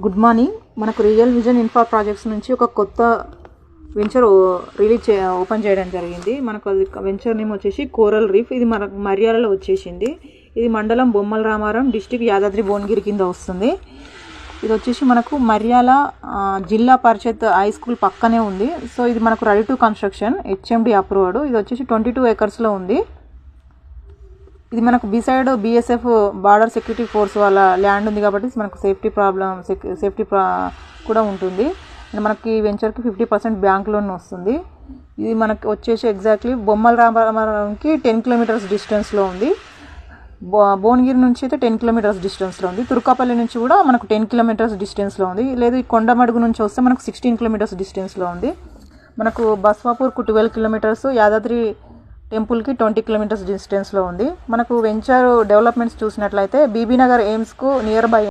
Good morning. మనకు real vision infra projects నుంచి ఒక కొత్త వెంచర్ ఓపెన్ చేయడం జరిగింది. మనకు అది వెంచర్ నేమ్ వచ్చేసి కోరల్ రీఫ్. ఇది మనకు మర్యాలలో వచ్చేసింది. ఇది మండలం బొమ్మల రామారం, డిస్టిక్ యాదాద్రి భువనగిరి కింద వస్తుంది. ఇది వచ్చేసి మనకు మర్యాల జిల్లా పరిషత్ హై స్కూల్ పక్కనే ఉంది. సో ఇది మనకు ready to construction, HMD approved. ఇది వచ్చేసి 22 acresలో ఉంది. ఇది మనకు beside BSF border security force వాళ్ళ ల్యాండ్ ఉంది కాబట్టి మనకు సేఫ్టీ కూడా ఉంటుంది. మనకి వెంచర్కి 50% బ్యాంక్ లోన్ వస్తుంది. ఇది మనకి వచ్చేసి ఎగ్జాక్ట్లీ బొమ్మల రామారంకి 10 kilometers డిస్టెన్స్లో ఉంది. భువనగిరి నుంచి అయితే 10 kilometers డిస్టెన్స్లో ఉంది. తుర్కాపల్లి నుంచి కూడా మనకు 10 kilometers డిస్టెన్స్లో ఉంది. లేదు ఈ కొండమడుగు నుంచి వస్తే మనకు 16 kilometers డిస్టెన్స్లో ఉంది. మనకు బస్వాపూర్కు 12 kilometers, యాదాద్రి టెంపుల్కి 20 kilometers డిస్టెన్స్లో ఉంది. మనకు వెంచర్ డెవలప్మెంట్స్ చూసినట్లయితే బీబీ నగర్ ఎయిమ్స్కు నియర్ బై